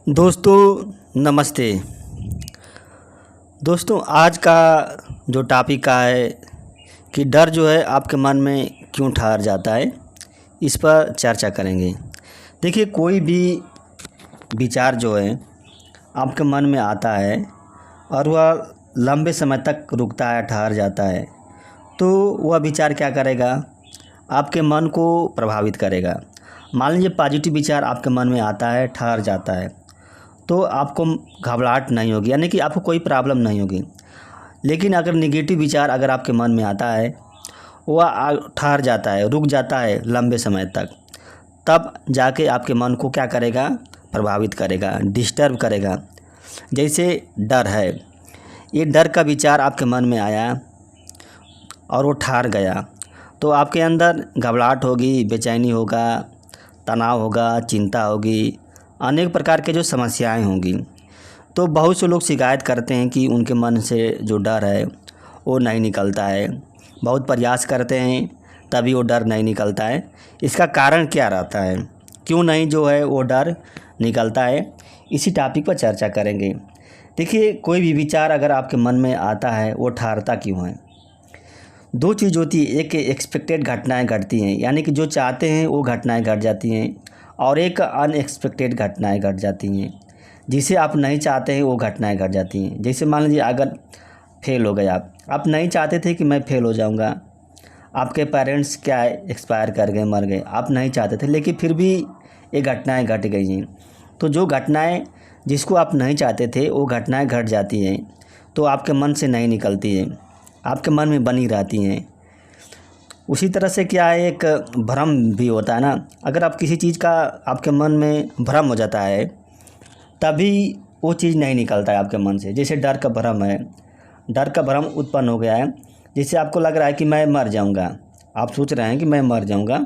दोस्तों नमस्ते। दोस्तों आज का जो टॉपिक का है कि डर जो है आपके मन में क्यों ठहर जाता है, इस पर चर्चा करेंगे। देखिए, कोई भी विचार जो है आपके मन में आता है और वह लंबे समय तक रुकता है, ठहर जाता है, तो वह विचार क्या करेगा, आपके मन को प्रभावित करेगा। मान लीजिए पॉजिटिव विचार आपके मन में आता है, ठहर जाता है, तो आपको घबराहट नहीं होगी, यानी कि आपको कोई प्रॉब्लम नहीं होगी। लेकिन अगर नेगेटिव विचार अगर आपके मन में आता है, वह ठहर जाता है, रुक जाता है लंबे समय तक, तब जाके आपके मन को क्या करेगा, प्रभावित करेगा, डिस्टर्ब करेगा। जैसे डर है, ये डर का विचार आपके मन में आया और वो ठहर गया, तो आपके अंदर घबराहट होगी, बेचैनी होगा, तनाव होगा, चिंता होगी, अनेक प्रकार के जो समस्याएं होंगी। तो बहुत से लोग शिकायत करते हैं कि उनके मन से जो डर है वो नहीं निकलता है, बहुत प्रयास करते हैं तभी वो डर नहीं निकलता है। इसका कारण क्या रहता है, क्यों नहीं जो है वो डर निकलता है, इसी टॉपिक पर चर्चा करेंगे। देखिए, कोई भी विचार अगर आपके मन में आता है, वो ठहरता क्यों है? दो चीज़ होती है, एक एक्सपेक्टेड घटनाएं घटती हैं, यानी कि जो चाहते हैं वो घटनाएं घट जाती हैं, और एक अनएक्सपेक्टेड घटनाएं घट जाती हैं, जिसे आप नहीं चाहते हैं वो घटनाएं घट जाती हैं। जैसे मान लीजिए अगर फेल हो गए, आप नहीं चाहते थे कि मैं फेल हो जाऊंगा, आपके पेरेंट्स क्या एक्सपायर कर गए, मर गए, आप नहीं चाहते थे, लेकिन फिर भी ये घटनाएं घट गई हैं। तो जो घटनाएं जिसको आप नहीं चाहते थे वो घटनाएं घट जाती हैं, तो आपके मन से नहीं निकलती है, आपके मन में बनी रहती हैं। उसी तरह से क्या है, एक भ्रम भी होता है ना। अगर आप किसी चीज़ का आपके मन में भ्रम हो जाता है, तभी वो चीज़ नहीं निकलता है आपके मन से। जैसे डर का भ्रम है, डर का भ्रम उत्पन्न हो गया है, जिससे आपको लग रहा है कि मैं मर जाऊंगा, आप सोच रहे हैं कि मैं मर जाऊंगा,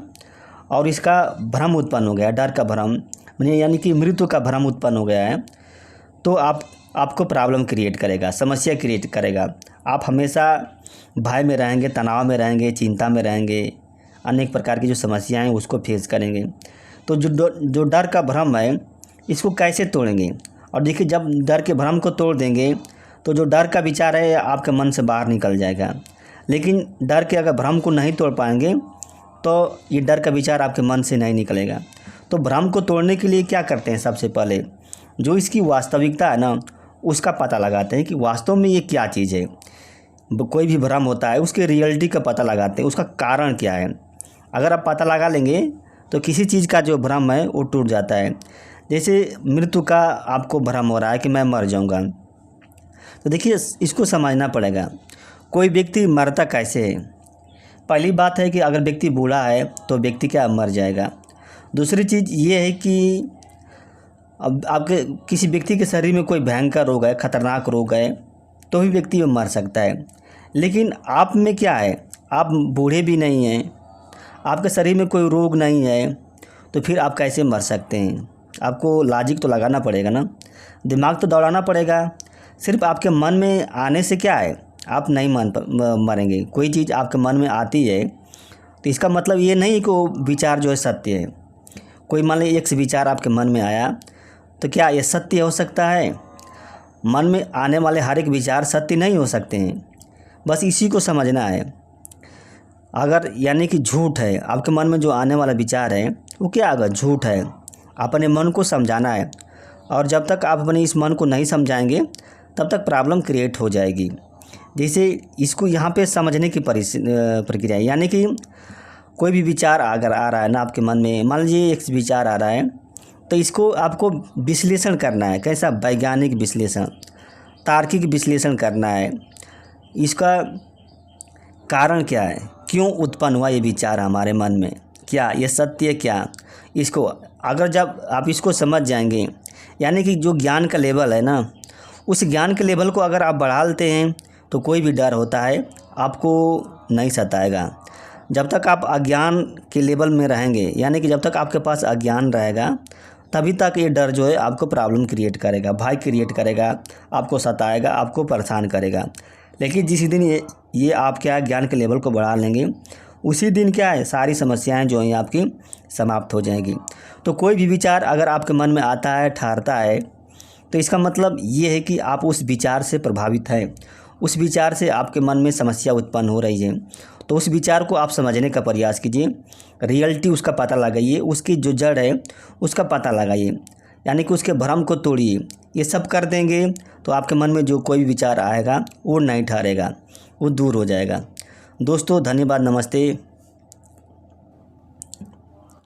और इसका भ्रम उत्पन्न हो गया है, डर का भ्रम यानी कि मृत्यु का भ्रम उत्पन्न हो गया है। तो आपको प्रॉब्लम क्रिएट करेगा, समस्या क्रिएट करेगा। आप हमेशा भय में रहेंगे, तनाव में रहेंगे, चिंता में रहेंगे, अनेक प्रकार की जो समस्याएं हैं उसको फेस करेंगे। तो जो डर का भ्रम है, इसको कैसे तोड़ेंगे? और देखिए, जब डर के भ्रम को तोड़ देंगे तो जो डर का विचार है आपके मन से बाहर निकल जाएगा। लेकिन डर के अगर भ्रम को नहीं तोड़ पाएंगे तो ये डर का विचार आपके मन से नहीं निकलेगा। तो भ्रम को तोड़ने के लिए क्या करते हैं, सबसे पहले जो इसकी वास्तविकता है ना, उसका पता लगाते हैं कि वास्तव में ये क्या चीज़ है। कोई भी भ्रम होता है, उसके रियलिटी का पता लगाते हैं, उसका कारण क्या है। अगर आप पता लगा लेंगे तो किसी चीज़ का जो भ्रम है वो टूट जाता है। जैसे मृत्यु का आपको भ्रम हो रहा है कि मैं मर जाऊंगा, तो देखिए इसको समझना पड़ेगा, कोई व्यक्ति मरता कैसे है। पहली बात है कि अगर व्यक्ति बूढ़ा है तो व्यक्ति क्या मर जाएगा। दूसरी चीज़ ये है कि अब आपके किसी व्यक्ति के शरीर में कोई भयंकर रोग है, खतरनाक रोग है, तो भी व्यक्ति मर सकता है। लेकिन आप में क्या है, आप बूढ़े भी नहीं हैं, आपके शरीर में कोई रोग नहीं है, तो फिर आप कैसे मर सकते हैं? आपको लॉजिक तो लगाना पड़ेगा ना, दिमाग तो दौड़ाना पड़ेगा। सिर्फ आपके मन में आने से क्या है, आप नहीं मरेंगे। कोई चीज़ आपके मन में आती है तो इसका मतलब ये नहीं कि वो विचार जो है सत्य है। कोई मान लीजिए एक से विचार आपके मन में आया, तो क्या ये सत्य हो सकता है? मन में आने वाले हर एक विचार सत्य नहीं हो सकते हैं, बस इसी को समझना है। अगर यानी कि झूठ है, आपके मन में जो आने वाला विचार है वो क्या अगर झूठ है, अपने मन को समझाना है। और जब तक आप अपने इस मन को नहीं समझाएंगे तब तक प्रॉब्लम क्रिएट हो जाएगी। जैसे इसको यहाँ पे समझने की प्रक्रिया है, यानी कि कोई भी विचार अगर आ रहा है ना आपके मन में, मान लीजिए एक विचार आ रहा है, तो इसको आपको विश्लेषण करना है। कैसा? वैज्ञानिक विश्लेषण, तार्किक विश्लेषण करना है। इसका कारण क्या है, क्यों उत्पन्न हुआ ये विचार हमारे मन में, क्या ये सत्य है क्या? इसको अगर जब आप इसको समझ जाएंगे, यानी कि जो ज्ञान का लेवल है ना, उस ज्ञान के लेवल को अगर आप बढ़ा लेते हैं तो कोई भी डर होता है आपको नहीं सताएगा। जब तक आप अज्ञान के लेवल में रहेंगे, यानी कि जब तक आपके पास अज्ञान रहेगा, तभी तक ये डर जो है आपको प्रॉब्लम क्रिएट करेगा, भय क्रिएट करेगा, आपको सताएगा, आपको परेशान करेगा। लेकिन जिस दिन ये आप क्या ज्ञान के लेवल को बढ़ा लेंगे, उसी दिन क्या है, सारी समस्याएं जो हैं आपकी समाप्त हो जाएंगी। तो कोई भी विचार अगर आपके मन में आता है, ठहरता है, तो इसका मतलब ये है कि आप उस विचार से प्रभावित हैं, उस विचार से आपके मन में समस्या उत्पन्न हो रही है। तो उस विचार को आप समझने का प्रयास कीजिए, रियलिटी उसका पता लगाइए, उसकी जो जड़ है उसका पता लगाइए, यानी कि उसके भ्रम को तोड़िए। ये सब कर देंगे तो आपके मन में जो कोई भी विचार आएगा वो नहीं ठहरेगा, वो दूर हो जाएगा। दोस्तों धन्यवाद, नमस्ते।